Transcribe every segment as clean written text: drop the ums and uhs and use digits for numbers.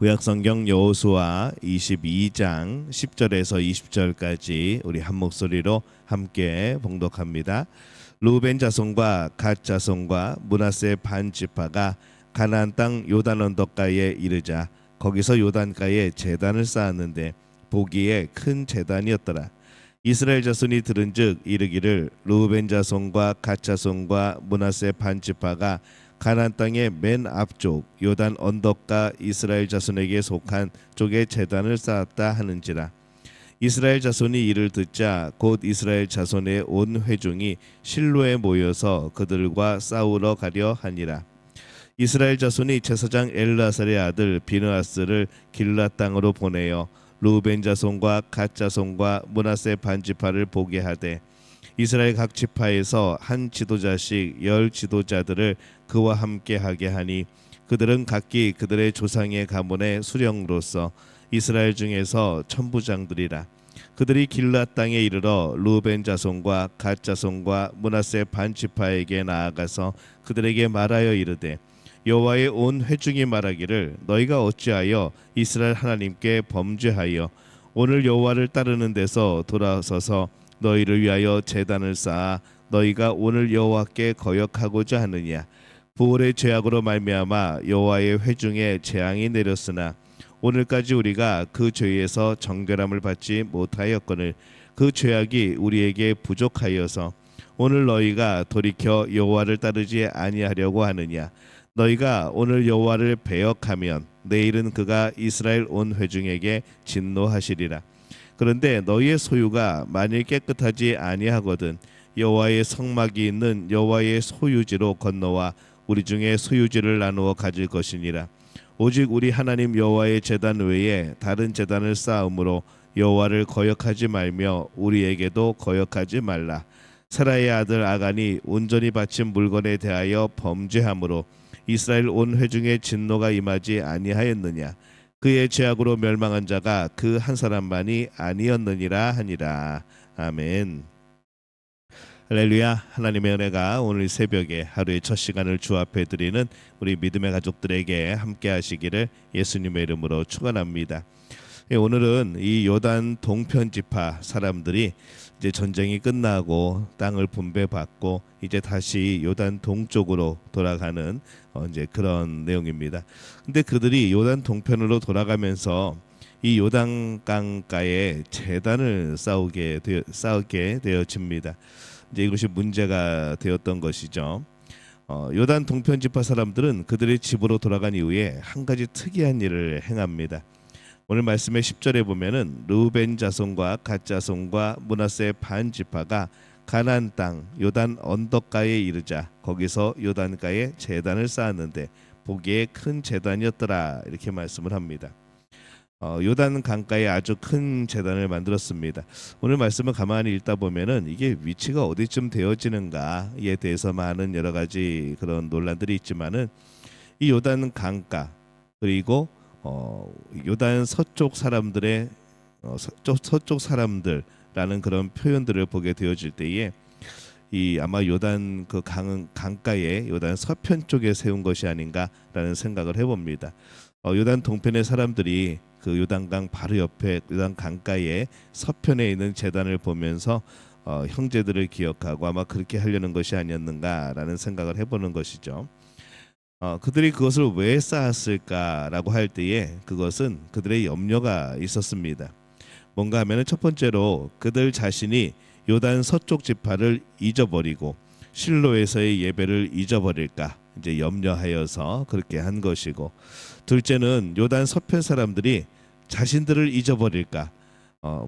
구약성경 여호수아 22장 10절에서 20절까지 우리 한 목소리로 함께 봉독합니다. 루벤 자손과 갓 자손과 므낫세 반 지파가 가나안 땅 요단 언덕가에 이르자 거기서 요단가에 제단을 쌓았는데 보기에 큰 제단이었더라. 이스라엘 자손이 들은즉 이르기를 루벤 자손과 갓 자손과 므낫세 반 지파가 가나안 땅의 맨 앞쪽 요단 언덕가 이스라엘 자손에게 속한 쪽에 제단을 쌓았다 하는지라. 이스라엘 자손이 이를 듣자 곧 이스라엘 자손의 온 회중이 실로에 모여서 그들과 싸우러 가려 하니라. 이스라엘 자손이 제사장 엘라살의 아들 비느하스를 길랏 땅으로 보내어 루벤 자손과 갓 자손과 므낫세 반 지파를 보게 하되 이스라엘 각 지파에서 한 지도자씩 10 지도자들을 그와 함께 하게 하니 그들은 각기 그들의 조상의 가문의 수령으로서 이스라엘 중에서 천부장들이라. 그들이 길랏 땅에 이르러 루벤 자손과 갓 자손과 므낫세 반 지파에게 나아가서 그들에게 말하여 이르되 여호와의 온 회중이 말하기를 너희가 어찌하여 이스라엘 하나님께 범죄하여 오늘 여호와를 따르는 데서 돌아서서 너희를 위하여 제단을 쌓아 너희가 오늘 여호와께 거역하고자 하느냐. 부올의 죄악으로 말미암아 여호와의 회중에 재앙이 내렸으나 오늘까지 우리가 그 죄에서 정결함을 받지 못하였거늘 그 죄악이 우리에게 부족하여서 오늘 너희가 돌이켜 여호와를 따르지 아니하려고 하느냐. 너희가 오늘 여호와를 배역하면 내일은 그가 이스라엘 온 회중에게 진노하시리라. 그런데 너희의 소유가 만일 깨끗하지 아니하거든 여호와의 성막이 있는 여호와의 소유지로 건너와 우리 중에 소유지를 나누어 가질 것이니라. 오직 우리 하나님 여호와의 제단 외에 다른 제단을 쌓음으로 여호와를 거역하지 말며 우리에게도 거역하지 말라. 세라의 아들 아간이 온전히 바친 물건에 대하여 범죄함으로 이스라엘 온 회중의 진노가 임하지 아니하였느냐. 그의 죄악으로 멸망한 자가 그 한 사람만이 아니었느니라 하니라. 아멘. 할렐루야. 하나님의 은혜가 오늘 새벽에 하루의 첫 시간을 주 앞에 드리는 우리 믿음의 가족들에게 함께 하시기를 예수님의 이름으로 축원합니다. 오늘은 이 요단 동편 지파 사람들이 이제 전쟁이 끝나고 땅을 분배받고 이제 다시 요단 동쪽으로 돌아가는 이제 그런 내용입니다. 근데 그들이 요단 동편으로 돌아가면서 이 요단 강가에 제단을 쌓게 되어집니다. 이제 이것이 문제가 되었던 것이죠. 요단 동편 지파 사람들은 그들의 집으로 돌아간 이후에 한 가지 특이한 일을 행합니다. 오늘 말씀의 10절에 보면은 루벤 자손과 갓 자손과 므낫세 반 지파가 가나안 땅 요단 언덕가에 이르자 거기서 요단가에 제단을 쌓았는데 보기에 큰 제단이었더라 이렇게 말씀을 합니다. 요단 강가에 아주 큰 제단을 만들었습니다. 오늘 말씀을 가만히 읽다 보면은 이게 위치가 어디쯤 되어지는가에 대해서 많은 여러 가지 그런 논란들이 있지만은 이 요단 강가 그리고 요단 서쪽 사람들의 서쪽 사람들라는 그런 표현들을 보게 되어질 때에 이 아마 요단 그 강가에 요단 서편 쪽에 세운 것이 아닌가라는 생각을 해봅니다. 요단 동편의 사람들이 그 요단강 바로 옆에 요단 강가에 서편에 있는 제단을 보면서 형제들을 기억하고 아마 그렇게 하려는 것이 아니었는가라는 생각을 해보는 것이죠. 그들이 그것을 왜 쌓았을까라고 할 때에 그것은 그들의 염려가 있었습니다. 뭔가 하면은 첫 번째로 그들 자신이 요단 서쪽 지파를 잊어버리고 실로에서의 예배를 잊어버릴까 이제 염려하여서 그렇게 한 것이고, 둘째는 요단 서편 사람들이 자신들을 잊어버릴까,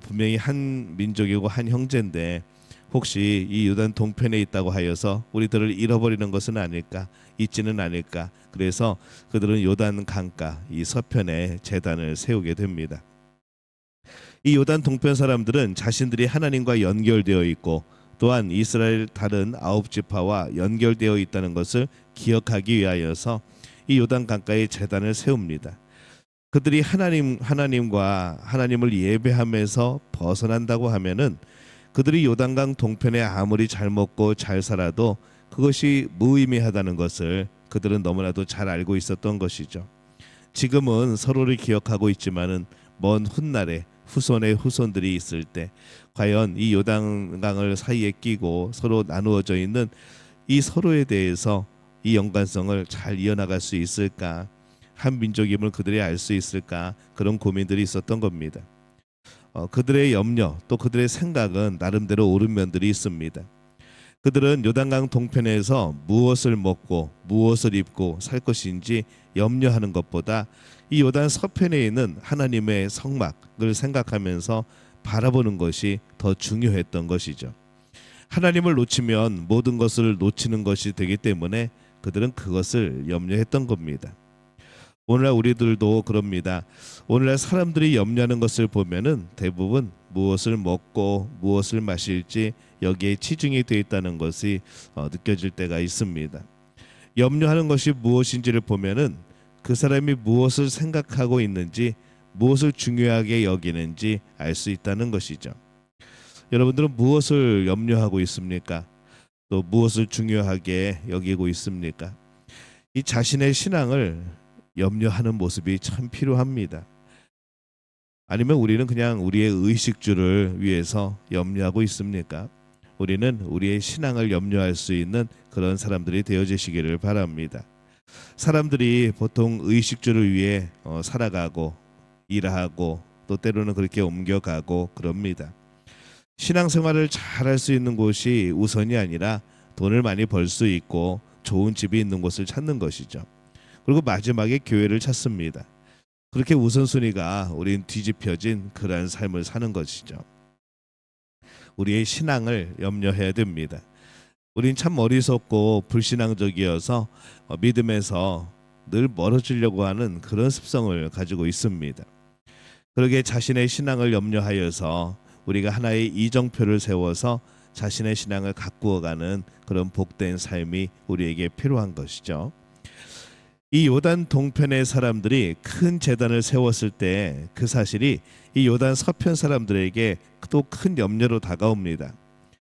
분명히 한 민족이고 한 형제인데 혹시 이 요단 동편에 있다고 하여서 우리들을 잃어버리는 것은 아닐까, 잊지는 않을까. 그래서 그들은 요단 강가 이 서편에 제단을 세우게 됩니다. 이 요단 동편 사람들은 자신들이 하나님과 연결되어 있고 또한 이스라엘 다른 9지파와 연결되어 있다는 것을 기억하기 위하여서 이 요단 강가에 제단을 세웁니다. 그들이 하나님과 하나님을 예배하면서 벗어난다고 하면은 그들이 요단강 동편에 아무리 잘 먹고 잘 살아도 그것이 무의미하다는 것을 그들은 너무나도 잘 알고 있었던 것이죠. 지금은 서로를 기억하고 있지만은 먼 훗날에 후손의 후손들이 있을 때 과연 이 요단강을 사이에 끼고 서로 나누어져 있는 이 서로에 대해서 이 연관성을 잘 이어나갈 수 있을까? 한 민족임을 그들이 알 수 있을까? 그런 고민들이 있었던 겁니다. 그들의 염려 또 그들의 생각은 나름대로 옳은 면들이 있습니다. 그들은 요단강 동편에서 무엇을 먹고 무엇을 입고 살 것인지 염려하는 것보다 이 요단 서편에 있는 하나님의 성막을 생각하면서 바라보는 것이 더 중요했던 것이죠. 하나님을 놓치면 모든 것을 놓치는 것이 되기 때문에 그들은 그것을 염려했던 겁니다. 오늘날 우리들도 그럽니다. 오늘날 사람들이 염려하는 것을 보면은 대부분 무엇을 먹고 무엇을 마실지 여기에 치중이 되어 있다는 것이 느껴질 때가 있습니다. 염려하는 것이 무엇인지를 보면은 그 사람이 무엇을 생각하고 있는지 무엇을 중요하게 여기는지 알 수 있다는 것이죠. 여러분들은 무엇을 염려하고 있습니까? 또 무엇을 중요하게 여기고 있습니까? 이 자신의 신앙을 염려하는 모습이 참 필요합니다. 아니면 우리는 그냥 우리의 의식주를 위해서 염려하고 있습니까? 우리는 우리의 신앙을 염려할 수 있는 그런 사람들이 되어주시기를 바랍니다. 사람들이 보통 의식주를 위해 살아가고 일하고 또 때로는 그렇게 옮겨가고 그럽니다. 신앙생활을 잘할 수 있는 곳이 우선이 아니라 돈을 많이 벌 수 있고 좋은 집이 있는 곳을 찾는 것이죠. 그리고 마지막에 교회를 찾습니다. 그렇게 우선순위가 우린 뒤집혀진 그러한 삶을 사는 것이죠. 우리의 신앙을 염려해야 됩니다. 우린 참 어리석고 불신앙적이어서 믿음에서 늘 멀어지려고 하는 그런 습성을 가지고 있습니다. 그러게 자신의 신앙을 염려하여서 우리가 하나의 이정표를 세워서 자신의 신앙을 가꾸어가는 그런 복된 삶이 우리에게 필요한 것이죠. 이 요단 동편의 사람들이 큰 제단을 세웠을 때 그 사실이 이 요단 서편 사람들에게 또 큰 염려로 다가옵니다.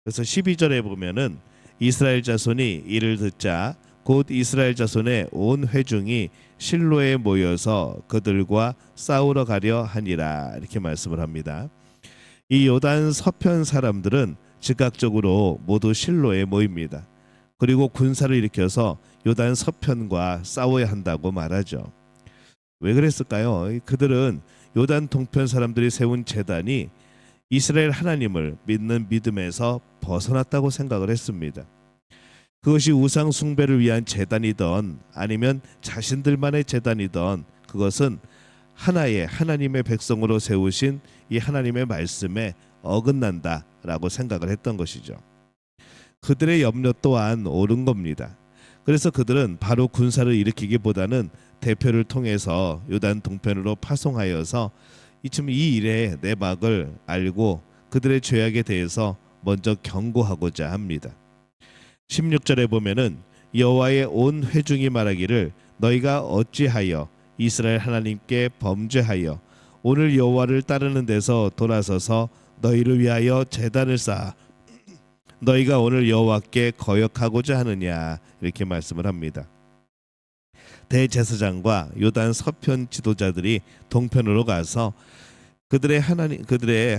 그래서 12절에 보면은 이스라엘 자손이 이를 듣자 곧 이스라엘 자손의 온 회중이 실로에 모여서 그들과 싸우러 가려 하니라 이렇게 말씀을 합니다. 이 요단 서편 사람들은 즉각적으로 모두 실로에 모입니다. 그리고 군사를 일으켜서 요단 서편과 싸워야 한다고 말하죠. 왜 그랬을까요? 그들은 요단 동편 사람들이 세운 제단이 이스라엘 하나님을 믿는 믿음에서 벗어났다고 생각을 했습니다. 그것이 우상 숭배를 위한 제단이던 아니면 자신들만의 제단이던 그것은 하나의 하나님의 백성으로 세우신 이 하나님의 말씀에 어긋난다라고 생각을 했던 것이죠. 그들의 염려 또한 옳은 겁니다. 그래서 그들은 바로 군사를 일으키기보다는 대표를 통해서 요단 동편으로 파송하여서 이쯤 이 일의 내막을 알고 그들의 죄악에 대해서 먼저 경고하고자 합니다. 16절에 보면은 여호와의 온 회중이 말하기를 너희가 어찌하여 이스라엘 하나님께 범죄하여 오늘 여호와를 따르는 데서 돌아서서 너희를 위하여 제단을 쌓아 너희가 오늘 여호와께 거역하고자 하느냐 이렇게 말씀을 합니다. 대제사장과 요단 서편 지도자들이 동편으로 가서 그들의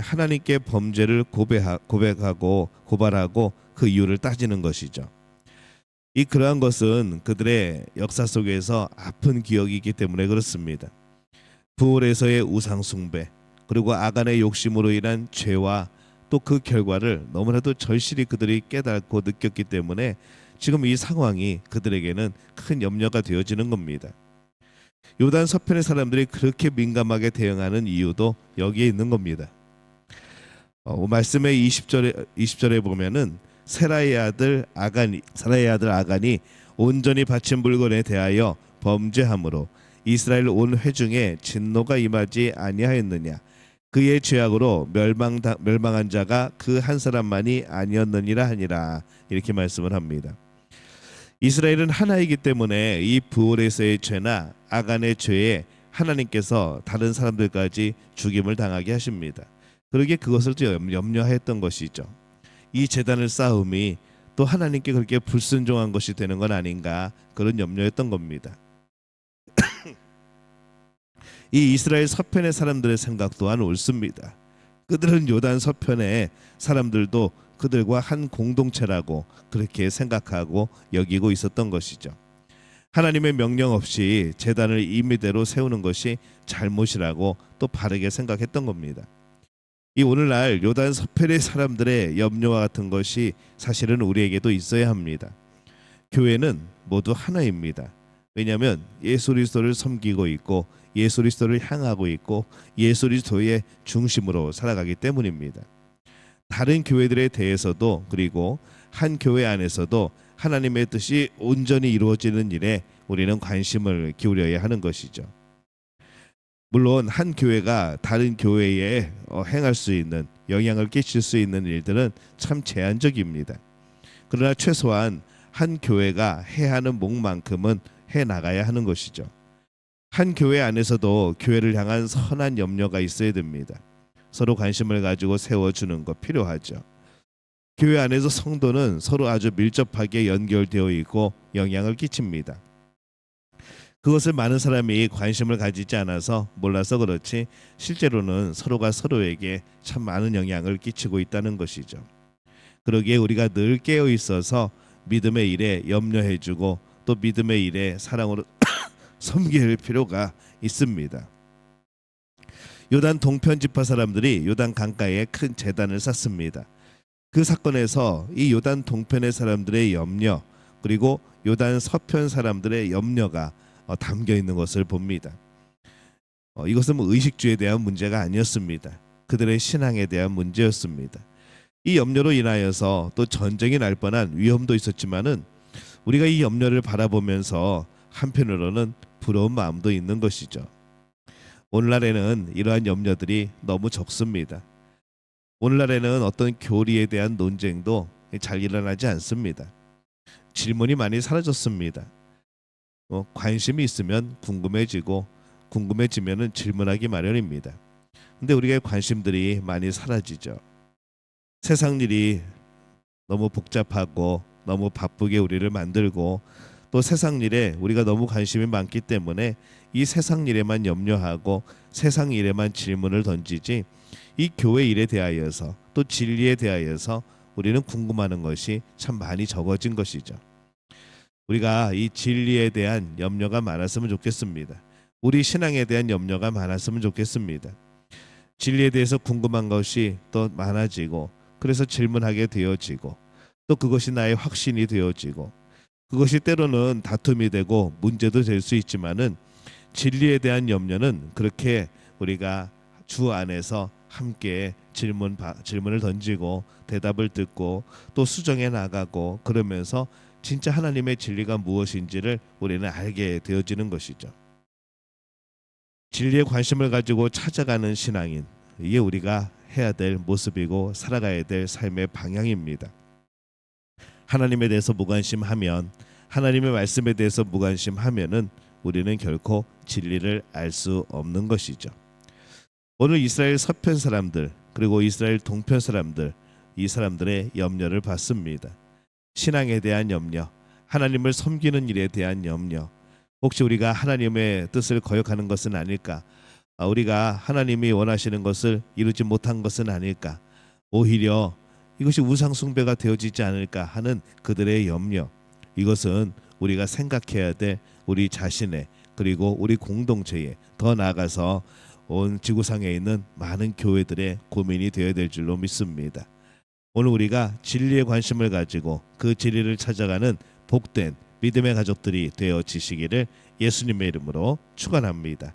하나님께 범죄를 고백하고 고발하고 그 이유를 따지는 것이죠. 이 그러한 것은 그들의 역사 속에서 아픈 기억이기 때문에 그렇습니다. 부올에서의 우상 숭배 그리고 아간의 욕심으로 인한 죄와 또 그 결과를 너무나도 절실히 그들이 깨닫고 느꼈기 때문에 지금 이 상황이 그들에게는 큰 염려가 되어지는 겁니다. 요단 서편의 사람들이 그렇게 민감하게 대응하는 이유도 여기에 있는 겁니다. 말씀의 20절에 보면은 사라의 아들 아간이 온전히 바친 물건에 대하여 범죄함으로 이스라엘 온 회중에 진노가 임하지 아니하였느냐 그의 죄악으로 멸망한 자가 그 한 사람만이 아니었느니라 하니라 이렇게 말씀을 합니다. 이스라엘은 하나이기 때문에 이 부올에서의 죄나 아간의 죄에 하나님께서 다른 사람들까지 죽임을 당하게 하십니다. 그러기에 그것을 염려했던 것이죠. 이 제단을 쌓음이 또 하나님께 그렇게 불순종한 것이 되는 건 아닌가 그런 염려였던 겁니다. 이 이스라엘 서편의 사람들의 생각 또한 옳습니다. 그들은 요단 서편의 사람들도 그들과 한 공동체라고 그렇게 생각하고 여기고 있었던 것이죠. 하나님의 명령 없이 제단을 임의대로 세우는 것이 잘못이라고 또 바르게 생각했던 겁니다. 이 오늘날 요단 서편의 사람들의 염려와 같은 것이 사실은 우리에게도 있어야 합니다. 교회는 모두 하나입니다. 왜냐하면 예수 그리스도를 섬기고 있고 예수 그리스도를 향하고 있고 예수 그리스도의 중심으로 살아가기 때문입니다. 다른 교회들에 대해서도 그리고 한 교회 안에서도 하나님의 뜻이 온전히 이루어지는 일에 우리는 관심을 기울여야 하는 것이죠. 물론 한 교회가 다른 교회에 행할 수 있는 영향을 끼칠 수 있는 일들은 참 제한적입니다. 그러나 최소한 한 교회가 해야 하는 몫만큼은 해 나가야 하는 것이죠. 한 교회 안에서도 교회를 향한 선한 염려가 있어야 됩니다. 서로 관심을 가지고 세워주는 것 필요하죠. 교회 안에서 성도는 서로 아주 밀접하게 연결되어 있고 영향을 끼칩니다. 그것을 많은 사람이 관심을 가지지 않아서 몰라서 그렇지 실제로는 서로가 서로에게 참 많은 영향을 끼치고 있다는 것이죠. 그러기에 우리가 늘 깨어 있어서 믿음의 일에 염려해주고 또 믿음의 일에 사랑으로 섬길 필요가 있습니다. 요단 동편 지파 사람들이 요단 강가에 큰 제단을 쌓습니다. 그 사건에서 이 요단 동편의 사람들의 염려 그리고 요단 서편 사람들의 염려가 담겨 있는 것을 봅니다. 이것은 의식주에 대한 문제가 아니었습니다. 그들의 신앙에 대한 문제였습니다. 이 염려로 인하여서 또 전쟁이 날 뻔한 위험도 있었지만은 우리가 이 염려를 바라보면서 한편으로는 부러운 마음도 있는 것이죠. 오늘날에는 이러한 염려들이 너무 적습니다. 오늘날에는 어떤 교리에 대한 논쟁도 잘 일어나지 않습니다. 질문이 많이 사라졌습니다. 관심이 있으면 궁금해지고 궁금해지면은 질문하기 마련입니다. 근데 우리의 관심들이 많이 사라지죠. 세상 일이 너무 복잡하고 너무 바쁘게 우리를 만들고 또 세상 일에 우리가 너무 관심이 많기 때문에 이 세상 일에만 염려하고 세상 일에만 질문을 던지지 이 교회 일에 대하여서 또 진리에 대하여서 우리는 궁금하는 것이 참 많이 적어진 것이죠. 우리가 이 진리에 대한 염려가 많았으면 좋겠습니다. 우리 신앙에 대한 염려가 많았으면 좋겠습니다. 진리에 대해서 궁금한 것이 또 많아지고 그래서 질문하게 되어지고 또 그것이 나의 확신이 되어지고 그것이 때로는 다툼이 되고 문제도 될 수 있지만은 진리에 대한 염려는 그렇게 우리가 주 안에서 함께 질문을 던지고 대답을 듣고 또 수정해 나가고 그러면서 진짜 하나님의 진리가 무엇인지를 우리는 알게 되어지는 것이죠. 진리에 관심을 가지고 찾아가는 신앙인, 이게 우리가 해야 될 모습이고 살아가야 될 삶의 방향입니다. 하나님에 대해서 무관심하면, 하나님의 말씀에 대해서 무관심하면은 우리는 결코 진리를 알 수 없는 것이죠. 오늘 이스라엘 서편 사람들 그리고 이스라엘 동편 사람들, 이 사람들의 염려를 받습니다. 신앙에 대한 염려, 하나님을 섬기는 일에 대한 염려, 혹시 우리가 하나님의 뜻을 거역하는 것은 아닐까? 우리가 하나님이 원하시는 것을 이루지 못한 것은 아닐까? 오히려 이것이 우상 숭배가 되어지지 않을까 하는 그들의 염려, 이것은 우리가 생각해야 될 우리 자신의 그리고 우리 공동체에 더 나아가서 온 지구상에 있는 많은 교회들의 고민이 되어야 될 줄로 믿습니다. 오늘 우리가 진리에 관심을 가지고 그 진리를 찾아가는 복된 믿음의 가족들이 되어지시기를 예수님의 이름으로 축원합니다.